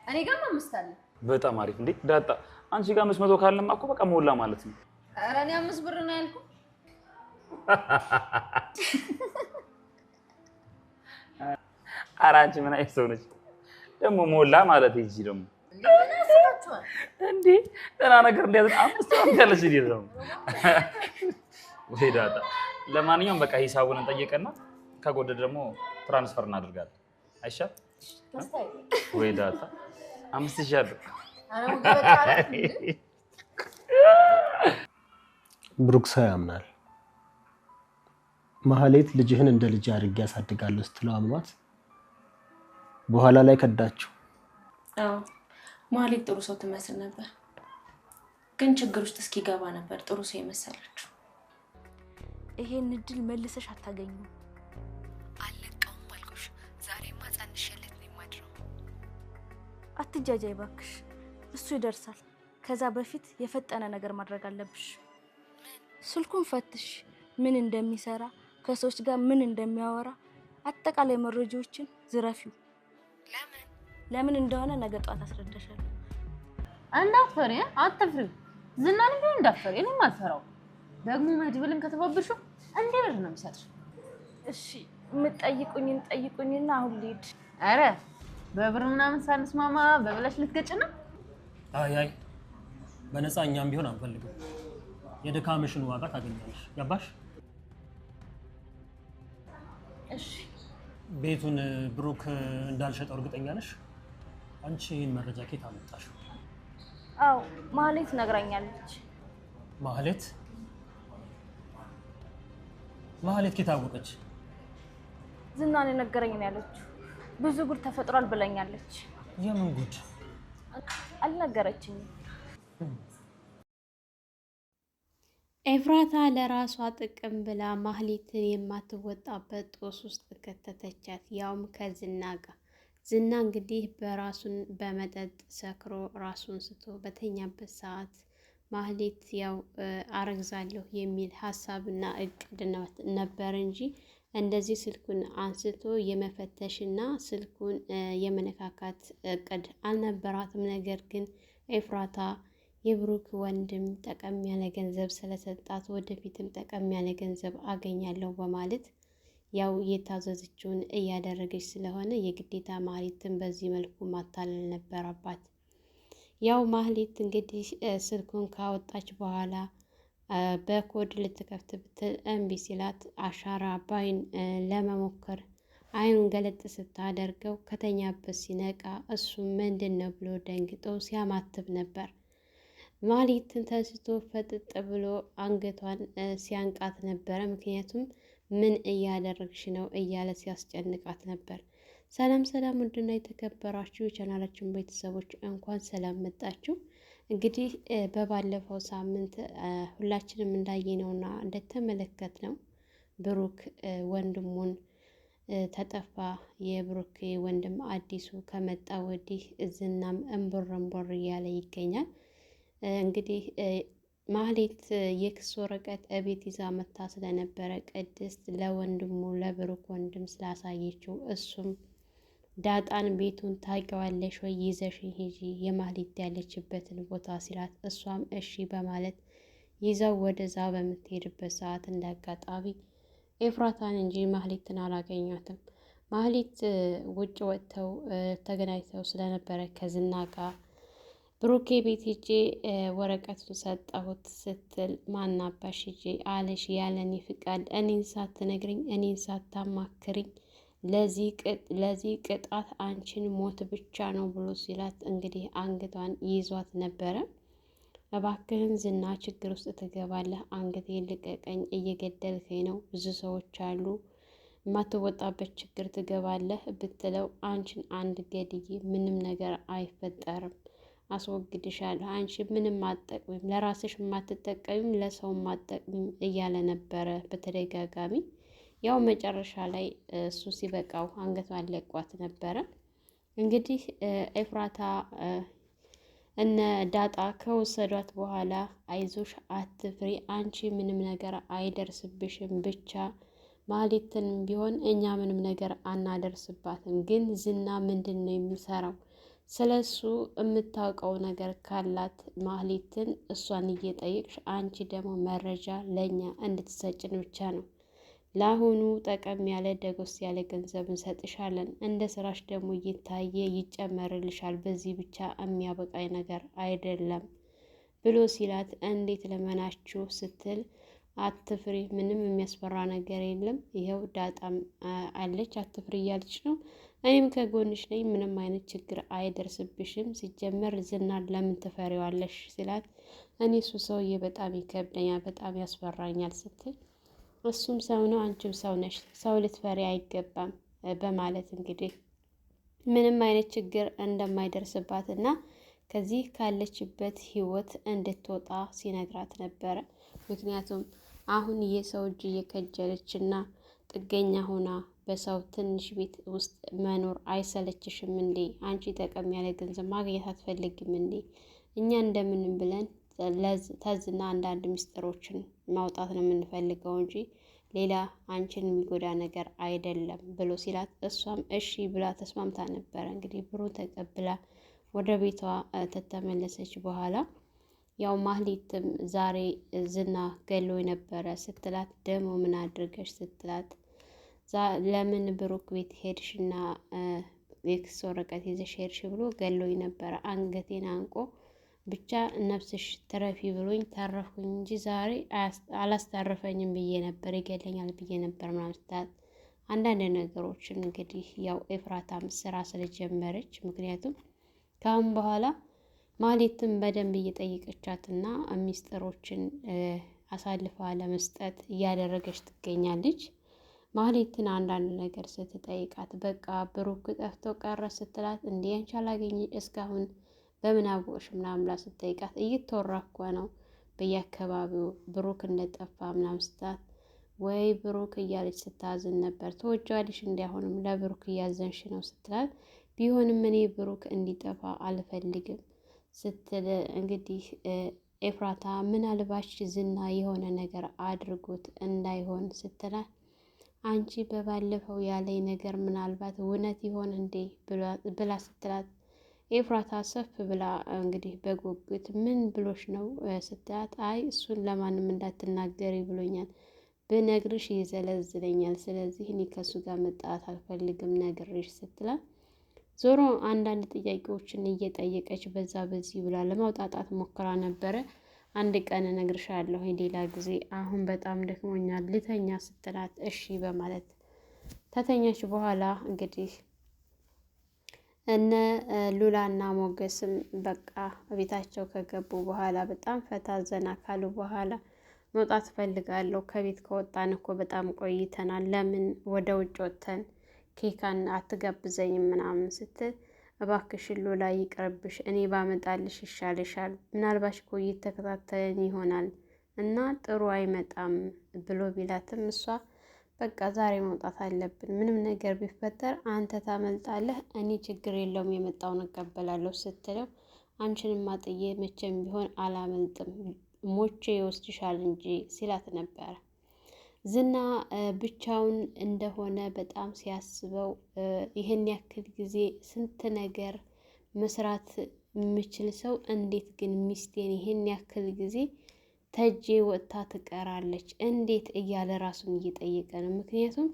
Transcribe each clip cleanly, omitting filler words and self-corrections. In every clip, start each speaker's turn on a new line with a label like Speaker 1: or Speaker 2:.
Speaker 1: እኔ ጋር 5 አለ።
Speaker 2: በጣም አሪፍ እንዴ ዳጣ አንቺ ጋር 500 ካለማ እኮ በቃ ሞላ ማለት ነው።
Speaker 1: ኧረ እኔ 5 ብር ነው ያልኩት።
Speaker 2: ኧረ አንቺ ምን አይነት ሰው ነች ደግሞ ሞላ ማለት ይጂ ደግሞ እንዴ ደህና ነገር እንዴት 5 ብር ያለሽ እንዴት ነው ወይ ዳጣ ለማንኛውም በቃ ሂሳቡን እንጠይቅና ከጎደለ ደግሞ ትራንስፈር እናደርጋለን አይሻል ወይ ዳጣ 5000 አለ
Speaker 3: ብሩክ ሰው ያምናል። ማህሌት ልጅህን እንደ ልጅ አድርጌ ያሳድጋለሁ ስትለው አምኗት በኋላ ላይ ከዳችሁ።
Speaker 4: አዎ ማህሌት ጥሩ ሰው ትመስል ነበር፣ ግን ችግር ውስጥ እስኪገባ ነበር ጥሩ ሰው የመሰለችው።
Speaker 5: ይሄን እድል መልሰሽ አታገኙ።
Speaker 6: አለቀውም አልኩሽ። ዛሬማ ጸንሸለት ነው የማድረው።
Speaker 5: አትጃጃይ ባክሽ፣ እሱ ይደርሳል። ከዛ በፊት የፈጠነ ነገር ማድረግ አለብሽ። ስልኩን ፈትሽ፣ ምን እንደሚሰራ ከሰዎች ጋር ምን እንደሚያወራ አጠቃላይ መረጃዎችን ዝረፊው። ለምን እንደሆነ ነገ ጧት አስረዳሻለሁ።
Speaker 1: እንዳትፈሪ፣ አትፍሪ። ዝናን ቢሆን እንዳትፈሪ፣ እኔም አልፈራው። ደግሞ መድብልን ከተባብሹ እንዴ ብር ነው የሚሰጥሽ።
Speaker 5: እሺ የምትጠይቁኝን ጠይቁኝና አሁን ልሂድ።
Speaker 1: አረ በብር ምናምን ሳንስማማ በብለሽ ልትገጭ ነው?
Speaker 7: አይ በነፃ እኛም ቢሆን አንፈልግም። የድካምሽን ዋጋ ታገኛለሽ። ገባሽ?
Speaker 5: እሺ
Speaker 7: ቤቱን ብሩክ እንዳልሸጠው እርግጠኛ ነሽ? አንቺ ይህን መረጃ ከየት አመጣሽው?
Speaker 5: አው ማህሌት ነግራኛለች።
Speaker 7: ማህሌት ከየት አወቀች?
Speaker 5: ዝናን የነገረኝ ነው ያለችው። ብዙ ጉድ ተፈጥሯል ብለኛለች።
Speaker 7: የምን ጉድ?
Speaker 5: አልነገረችኝም።
Speaker 8: ኤፍራታ ለራሷ ጥቅም ብላ ማህሌትን የማትወጣበት ጦስ ውስጥ ከተተቻት፣ ያውም ከዝና ጋር። ዝና እንግዲህ በራሱን በመጠጥ ሰክሮ ራሱን ስቶ በተኛበት ሰዓት ማህሌት ያው አረግዛለሁ የሚል ሀሳብና እቅድ ነበር እንጂ እንደዚህ ስልኩን አንስቶ የመፈተሽና ስልኩን የመነካካት እቅድ አልነበራትም። ነገር ግን ኤፍራታ የብሩክ ወንድም ጠቀም ያለ ገንዘብ ስለሰጣት ወደፊትም ጠቀም ያለ ገንዘብ አገኛለሁ በማለት ያው የታዘዘችውን እያደረገች ስለሆነ የግዴታ ማህሌትን በዚህ መልኩ ማታለል ነበረባት። ያው ማህሌት እንግዲህ ስልኩን ካወጣች በኋላ በኮድ ልትከፍት ብትል እምቢ ሲላት አሻራ ባይን ለመሞከር አይኑን ገለጥ ስታደርገው ከተኛበት ሲነቃ እሱም ምንድን ነው ብሎ ደንግጦ ሲያማትብ ነበር። ማህሌትን ተስቶ ፈጥጥ ብሎ አንገቷን ሲያንቃት ነበረ። ምክንያቱም ምን እያደረግሽ ነው እያለ ሲያስጨንቃት ነበር። ሰላም ሰላም፣ ውድና የተከበራችሁ የቻናላችን ቤተሰቦች እንኳን ሰላም መጣችሁ። እንግዲህ በባለፈው ሳምንት ሁላችንም እንዳየነውና እንደተመለከትነው ብሩክ ወንድሙን ተጠፋ። የብሩክ ወንድም አዲሱ ከመጣ ወዲህ ዝናም እንቦር እያለ ይገኛል። እንግዲህ ማህሌት የክስ ወረቀት እቤት ይዛ መታ ስለነበረ ቅድስት ለወንድሙ ለብሩክ ወንድም ስላሳየችው እሱም ዳጣን ቤቱን ታውቂዋለሽ ወይ ይዘሽኝ ሂጂ የማህሌት ያለችበትን ቦታ ሲላት እሷም እሺ በማለት ይዘው ወደዛ በምትሄድበት ሰዓት እንዳጋጣሚ ኤፍራታን እንጂ ማህሌትን አላገኛትም። ማህሌት ውጭ ወጥተው ተገናኝተው ስለነበረ ከዝና ጋር ብሩኬ ቤት ሂጄ ወረቀቱን ሰጠሁት ስትል ማናባሽ ሂጄ አለሽ ያለኔ ፍቃድ እኔን ሳትነግሪኝ እኔን ሳታማክሪኝ ለዚህ ቅጣት አንቺን ሞት ብቻ ነው ብሎ ሲላት እንግዲህ አንገቷን ይዟት ነበረ። እባክህን ዝና ችግር ውስጥ ትገባለህ፣ አንገቴን ልቀቀኝ፣ እየገደልከኝ ነው፣ ብዙ ሰዎች አሉ፣ የማትወጣበት ችግር ትገባለህ ብትለው አንቺን አንድ ገድዬ ምንም ነገር አይፈጠርም፣ አስወግድሻለሁ፣ አንቺ ምንም አትጠቅሚም፣ ለራስሽ ማትጠቀሚም ለሰው ማትጠቅሚም እያለ ነበረ በተደጋጋሚ። ያው መጨረሻ ላይ እሱ ሲበቃው አንገቷን ለቋት ነበረ። እንግዲህ ኤፍራታ እነ ዳጣ ከወሰዷት በኋላ አይዞሽ አትፍሪ፣ አንቺ ምንም ነገር አይደርስብሽም፣ ብቻ ማህሌትንም ቢሆን እኛ ምንም ነገር አናደርስባትም፣ ግን ዝና ምንድን ነው የሚሰራው ስለሱ የምታውቀው ነገር ካላት ማህሌትን እሷን እየጠየቅሽ አንቺ ደግሞ መረጃ ለእኛ እንድትሰጭን ብቻ ነው። ለአሁኑ ጠቀም ያለ ደጎስ ያለ ገንዘብ እንሰጥሻለን። እንደ ስራሽ ደግሞ እየታየ ይጨመርልሻል። በዚህ ብቻ የሚያበቃኝ ነገር አይደለም ብሎ ሲላት እንዴት ለመናችሁ ስትል አትፍሪ፣ ምንም የሚያስፈራ ነገር የለም። ይኸው ዳጣም አለች አትፍሪ እያለች ነው። እኔም ከጎንሽ ነኝ፣ ምንም አይነት ችግር አይደርስብሽም። ሲጀመር ዝናን ለምን ትፈሪዋለሽ ሲላት እኔ እሱ ሰውዬ በጣም ይከብደኛል፣ በጣም ያስፈራኛል ስትል እሱም ሰው ነው አንቺም ሰው ነሽ፣ ሰው ልትፈሪ አይገባም በማለት እንግዲህ ምንም አይነት ችግር እንደማይደርስባት እና ከዚህ ካለችበት ህይወት እንድትወጣ ሲነግራት ነበረ። ምክንያቱም አሁን የሰው እጅ እየከጀለች እና ጥገኛ ሆና በሰው ትንሽ ቤት ውስጥ መኖር አይሰለችሽም እንዴ? አንቺ ጠቀም ያለ ገንዘብ ማግኘት አትፈልግም እንዴ? እኛ እንደምንም ብለን ተዝና አንዳንድ ምስጢሮችን ማውጣት ነው የምንፈልገው እንጂ ሌላ አንቺን የሚጎዳ ነገር አይደለም ብሎ ሲላት እሷም እሺ ብላ ተስማምታ ነበረ። እንግዲህ ብሩን ተቀብላ ወደ ቤቷ ተተመለሰች በኋላ ያው ማህሌትም ዛሬ ዝና ገሎ ነበረ ስትላት ደግሞ ምን አድርገሽ ስትላት ለምን ብሩክ ቤት ሄድሽና የክስ ወረቀት ይዘሽ ሄድሽ ብሎ ገሎኝ ነበረ፣ አንገቴን አንቆ ብቻ ነፍስሽ ትረፊ ብሎኝ ተረፍኩኝ እንጂ ዛሬ አላስተረፈኝም ብዬ ነበር፣ ይገለኛል ብዬ ነበር ምናምን ስትላት አንዳንድ ነገሮችን እንግዲህ ያው ኤፍራታም ስራ ስለጀመረች ምክንያቱም ከአሁን በኋላ ማህሌትን በደንብ እየጠየቀቻትና ሚስጥሮችን አሳልፋ ለመስጠት እያደረገች ትገኛለች። ማህሌትን አንዳንድ ነገር ስትጠይቃት በቃ ብሩክ ጠፍቶ ቀረ ስትላት እንዲህ አንቺ አላገኘ እስካሁን በምን አወቅሽ ምናምን ብላ ስትጠይቃት እየተወራ እኮ ነው በየአካባቢው ብሩክ እንደጠፋ ምናምን ስትላት ወይ ብሩክ እያለች ስታዝን ነበር። ተወጃለሽ እንዲያሁንም ለብሩክ እያዘንሽ ነው ስትላት ቢሆንም እኔ ብሩክ እንዲጠፋ አልፈልግም ስትል እንግዲህ ኤፍራታ ምናልባች ዝና የሆነ ነገር አድርጎት እንዳይሆን ስትላት አንቺ በባለፈው ያለኝ ነገር ምናልባት እውነት ይሆን እንዴ ብላ ስትላት ኤፍራታ ሰፍ ብላ እንግዲህ በጉጉት ምን ብሎሽ ነው ስትላት አይ እሱን ለማንም እንዳትናገሪ ብሎኛል፣ ብነግርሽ ይዘለዝለኛል፣ ስለዚህ እኔ ከሱ ጋር መጣላት አልፈልግም ነግሬሽ ስትላት ዞሮ አንዳንድ ጥያቄዎችን እየጠየቀች በዛ በዚህ ብላ ለማውጣጣት ሞክራ ነበረ። አንድ ቀን እነግርሻለሁ ሌላ ጊዜ፣ አሁን በጣም ደክሞኛል ልተኛ ስትላት እሺ በማለት ተተኛች። በኋላ እንግዲህ እነ ሉላና ሞገስም በቃ ቤታቸው ከገቡ በኋላ በጣም ፈታ ዘና ካሉ በኋላ መውጣት ፈልጋለሁ፣ ከቤት ከወጣን እኮ በጣም ቆይተናል፣ ለምን ወደ ውጭ ወጥተን ኬካን አትጋብዘኝም ምናምን ስትል እባክሽን ሉላ ይቅርብሽ፣ እኔ ባመጣልሽ ይሻልሻል፣ ምናልባሽ እኮ እየተከታተለን ይሆናል እና ጥሩ አይመጣም ብሎ ቢላትም እሷ በቃ ዛሬ መውጣት አለብን፣ ምንም ነገር ቢፈጠር አንተ ታመልጣለህ፣ እኔ ችግር የለውም የመጣውን እቀበላለሁ ስትለው አንቺንም አጥዬ መቼም ቢሆን አላመልጥም፣ ሞቼ ይወስድሻል እንጂ ሲላት ነበረ። ዝና ብቻውን እንደሆነ በጣም ሲያስበው ይህን ያክል ጊዜ ስንት ነገር መስራት የምችል ሰው እንዴት ግን ሚስቴን ይህን ያክል ጊዜ ተጄ ወጥታ ትቀራለች እንዴት እያለ ራሱን እየጠየቀ ነው። ምክንያቱም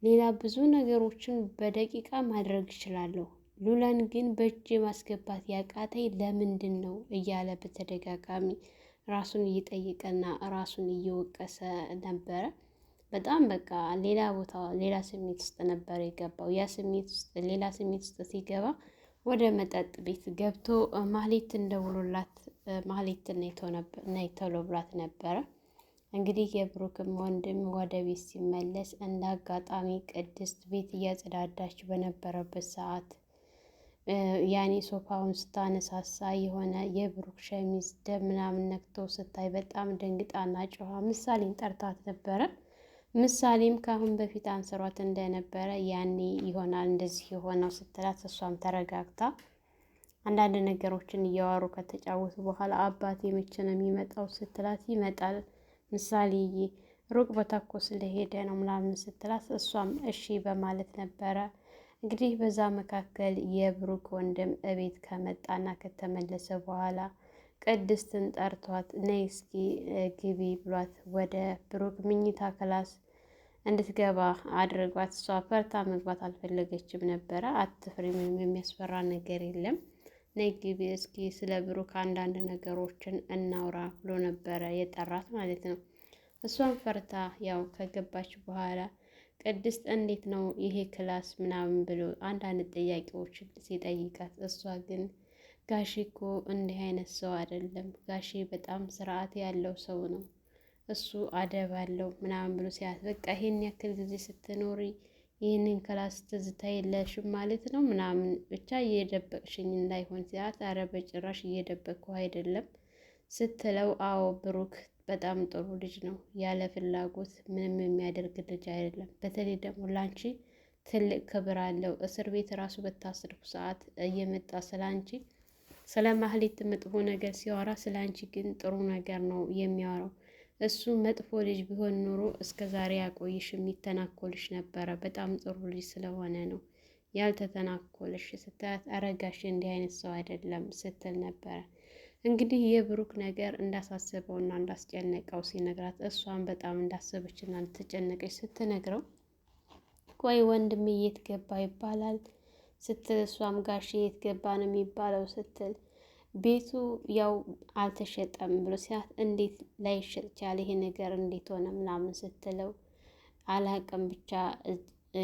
Speaker 8: ሌላ ብዙ ነገሮችን በደቂቃ ማድረግ እችላለሁ፣ ሉላን ግን በእጄ ማስገባት ያቃተኝ ለምንድን ነው እያለ በተደጋጋሚ ራሱን እየጠየቀና ራሱን እየወቀሰ ነበረ። በጣም በቃ ሌላ ቦታ ሌላ ስሜት ውስጥ ነበር የገባው። ያ ስሜት ውስጥ ሌላ ስሜት ውስጥ ሲገባ ወደ መጠጥ ቤት ገብቶ ማህሌትን ደውሎላት ማህሌትን ነይ ቶሎ ብላት ነበረ። እንግዲህ የብሩክም ወንድም ወደ ቤት ሲመለስ እንደ አጋጣሚ ቅድስት ቤት እያጸዳዳች በነበረበት ሰዓት ያኔ ሶፋውን ስታነሳሳ የሆነ የብሩክ ሸሚዝ ደም ምናምን ነክቶ ስታይ በጣም ደንግጣና ጮኻ ምሳሌን ጠርታት ነበረ። ምሳሌም ከአሁን በፊት አንስሯት እንደነበረ ያኔ ይሆናል እንደዚህ የሆነው ስትላት እሷም ተረጋግታ አንዳንድ ነገሮችን እያዋሩ ከተጫወቱ በኋላ አባቴ መቼ ነው የሚመጣው ስትላት ይመጣል ምሳሌዬ ሩቅ ቦታ እኮ ስለሄደ ነው ምናምን ስትላት እሷም እሺ በማለት ነበረ እንግዲህ በዛ መካከል የብሩክ ወንድም እቤት ከመጣና ከተመለሰ በኋላ ቅድስትን ጠርቷት ነይ እስኪ ግቢ ብሏት ወደ ብሩክ ምኝታ ክላስ እንድትገባ አድርጓት። እሷ ፈርታ መግባት አልፈለገችም ነበረ። አትፍሪ፣ ምንም የሚያስፈራ ነገር የለም፣ ነይ ግቢ እስኪ ስለ ብሩክ አንዳንድ ነገሮችን እናውራ ብሎ ነበረ የጠራት ማለት ነው። እሷን ፈርታ ያው ከገባች በኋላ ቅድስት እንዴት ነው ይሄ ክላስ ምናምን ብሎ አንዳንድ ጥያቄዎችን ሲጠይቃት እሷ ግን ጋሺ እኮ እንዲህ አይነት ሰው አይደለም፣ ጋሺ በጣም ስርዓት ያለው ሰው ነው፣ እሱ አደብ አለው ምናምን ብሎ ሲያት በቃ ይሄን ያክል ጊዜ ስትኖሪ ይህንን ክላስ ትዝታ የለሽም ማለት ነው ምናምን ብቻ እየደበቅሽኝ እንዳይሆን ሲያት፣ አረ በጭራሽ እየደበቅኩ አይደለም ስትለው፣ አዎ ብሩክ በጣም ጥሩ ልጅ ነው፣ ያለ ፍላጎት ምንም የሚያደርግ ልጅ አይደለም። በተለይ ደግሞ ላንቺ ትልቅ ክብር አለው። እስር ቤት ራሱ በታሰርኩ ሰዓት እየመጣ ስላንቺ ስለ ማህሌት መጥፎ ነገር ሲያወራ፣ ስለ አንቺ ግን ጥሩ ነገር ነው የሚያወራው። እሱ መጥፎ ልጅ ቢሆን ኖሮ እስከ ዛሬ ያቆይሽ፣ የሚተናኮልሽ ነበረ። በጣም ጥሩ ልጅ ስለሆነ ነው ያልተተናኮልሽ ስትላት፣ አረጋሽ እንዲህ አይነት ሰው አይደለም ስትል ነበረ። እንግዲህ የብሩክ ነገር እንዳሳሰበውና እንዳስጨነቀው ሲነግራት፣ እሷን በጣም እንዳሰበችና እንደተጨነቀች ስትነግረው፣ ቆይ ወንድሜ የት ገባ ይባላል ስትል፣ እሷም ጋሼ የት ገባ ነው የሚባለው ስትል፣ ቤቱ ያው አልተሸጠም ብሎ ሲያት፣ እንዴት ላይሸጥ ቻለ ይሄ ነገር እንዴት ሆነ ምናምን ስትለው፣ አላቅም ብቻ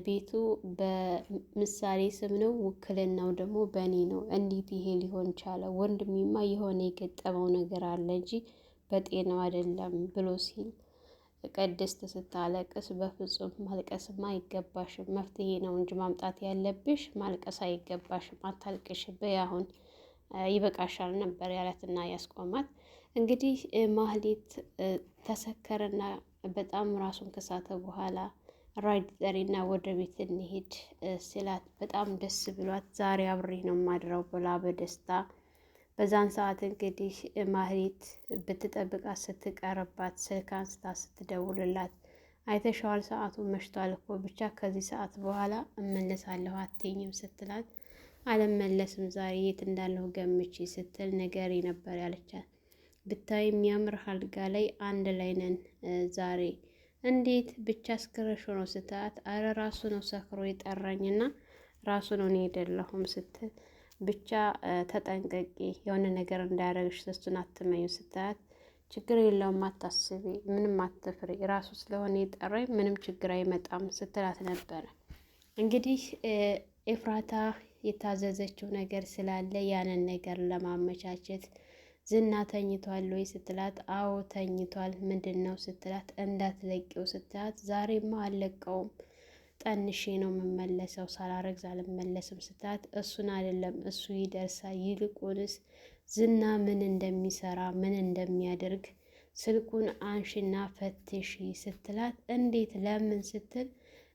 Speaker 8: ቤቱ በምሳሌ ስም ነው፣ ውክልናው ደግሞ በእኔ ነው። እንዴት ይሄ ሊሆን ቻለ? ወንድሜማ የሆነ የገጠመው ነገር አለ እንጂ በጤናው አይደለም ብሎ ሲል፣ ቅድስት ስታለቅስ፣ በፍጹም ማልቀስማ አይገባሽም፣ መፍትሄ ነው እንጂ ማምጣት ያለብሽ፣ ማልቀስ አይገባሽም፣ አታልቅሽ፣ በይ አሁን ይበቃሻል ነበር ያላትና ያስቆማት። እንግዲህ ማህሌት ተሰከረና በጣም ራሱን ከሳተ በኋላ ራይድ ጠሪና ወደ ቤት እንሄድ ሲላት በጣም ደስ ብሏት ዛሬ አብሬ ነው ማድረው ብላ በደስታ በዛን ሰዓት እንግዲህ ማህሌት ብትጠብቃት ስትቀርባት ስልክ አንስታ ስትደውልላት፣ አይተሸዋል ሰዓቱ መሽቷል እኮ ብቻ ከዚህ ሰዓት በኋላ እመለሳለሁ አትይኝም ስትላት፣ አልመለስም ዛሬ የት እንዳለሁ ገምቼ ስትል ነገሬ ነበር ያለቻት። ብታይ የሚያምር አልጋ ላይ አንድ ላይ ነን ዛሬ እንዴት ብቻ አስክረሽ ነው ስትላት፣ አረ ራሱ ነው ሰክሮ የጠራኝና ራሱ ነው እኔ አይደለሁም ስትል፣ ብቻ ተጠንቀቂ የሆነ ነገር እንዳያደርግሽ እሱን አትመኙ ስትላት፣ ችግር የለውም አታስቢ፣ ምንም አትፍሪ፣ ራሱ ስለሆነ የጠራኝ ምንም ችግር አይመጣም ስትላት ነበረ። እንግዲህ ኤፍራታ የታዘዘችው ነገር ስላለ ያንን ነገር ለማመቻቸት ዝና ተኝቷል ወይ ስትላት፣ አዎ ተኝቷል፣ ምንድን ነው ስትላት፣ እንዳትለቂው ስትላት፣ ዛሬማ አልለቀውም ጠንሼ ነው የምመለሰው፣ ሳላረግዝ አልመለስም ስትላት፣ እሱን አይደለም እሱ ይደርሳል፣ ይልቁንስ ዝና ምን እንደሚሰራ ምን እንደሚያደርግ ስልኩን አንሽና ፈትሺ ስትላት፣ እንዴት ለምን ስትል፣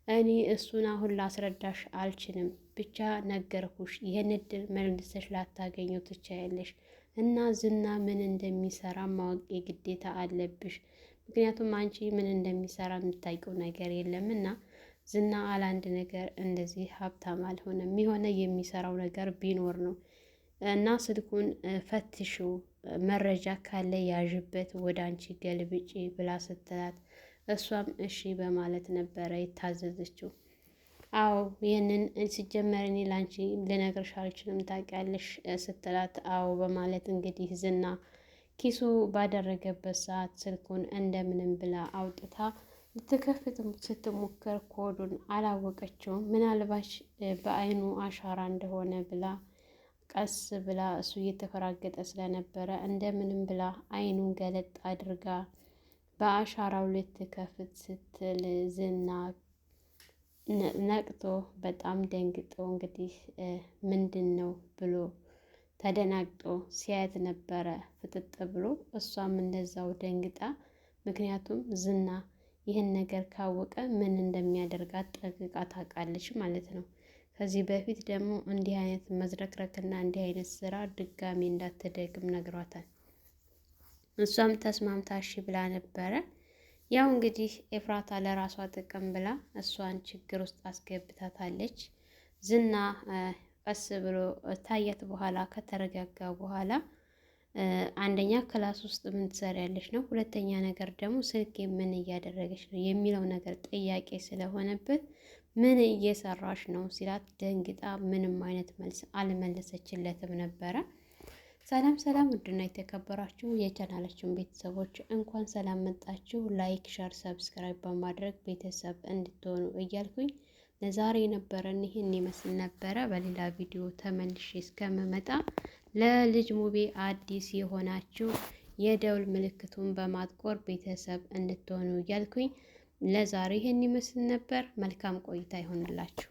Speaker 8: እኔ እሱን አሁን ላስረዳሽ አልችልም፣ ብቻ ነገርኩሽ፣ ይህን እድል መልሰሽ ላታገኘው ትችያለሽ እና ዝና ምን እንደሚሰራ ማወቅ የግዴታ አለብሽ። ምክንያቱም አንቺ ምን እንደሚሰራ የምታውቂው ነገር የለም እና ዝና አላንድ ነገር እንደዚህ ሀብታም አልሆነም፣ የሆነ የሚሰራው ነገር ቢኖር ነው እና ስልኩን ፈትሹ፣ መረጃ ካለ ያዥበት፣ ወደ አንቺ ገልብጪ ብላ ስትላት፣ እሷም እሺ በማለት ነበረ የታዘዘችው። አዎ ይህንን ሲጀመር እኔ ላንቺ ልነግርሽ አልችልም ታውቂያለሽ ስትላት፣ አዎ በማለት እንግዲህ ዝና ኪሱ ባደረገበት ሰዓት ስልኩን እንደምንም ብላ አውጥታ ልትከፍት ስትሞክር ኮዱን አላወቀችውም። ምናልባች በአይኑ አሻራ እንደሆነ ብላ ቀስ ብላ እሱ እየተፈራገጠ ስለነበረ እንደምንም ብላ አይኑን ገለጥ አድርጋ በአሻራው ልትከፍት ስትል ዝና ነቅቶ በጣም ደንግጦ እንግዲህ ምንድን ነው ብሎ ተደናግጦ ሲያየት ነበረ ፍጥጥ ብሎ። እሷም እንደዛው ደንግጣ፣ ምክንያቱም ዝና ይህን ነገር ካወቀ ምን እንደሚያደርጋት ጠንቅቃ ታውቃለች ማለት ነው። ከዚህ በፊት ደግሞ እንዲህ አይነት መዝረክረክና እንዲህ አይነት ስራ ድጋሚ እንዳትደግም ነግሯታል። እሷም ተስማምታ እሺ ብላ ነበረ። ያው እንግዲህ ኤፍራታ ለራሷ ጥቅም ብላ እሷን ችግር ውስጥ አስገብታታለች። ዝና ቀስ ብሎ ታያት በኋላ ከተረጋጋ በኋላ አንደኛ ክላስ ውስጥ ምን ትሰሪያለሽ ነው፣ ሁለተኛ ነገር ደግሞ ስልክ ምን እያደረገች ነው የሚለው ነገር ጥያቄ ስለሆነበት ምን እየሰራሽ ነው ሲላት ደንግጣ ምንም አይነት መልስ አልመለሰችለትም ነበረ። ሰላም ሰላም፣ ውድና የተከበራችሁ የቻናላችን ቤተሰቦች እንኳን ሰላም መጣችሁ። ላይክ፣ ሸር፣ ሰብስክራይብ በማድረግ ቤተሰብ እንድትሆኑ እያልኩኝ ለዛሬ የነበረን ይህን ይመስል ነበረ። በሌላ ቪዲዮ ተመልሼ እስከምመጣ ለልጅ ሙቤ አዲስ የሆናችሁ የደውል ምልክቱን በማጥቆር ቤተሰብ እንድትሆኑ እያልኩኝ ለዛሬ ይህን ይመስል ነበር። መልካም ቆይታ ይሆንላችሁ።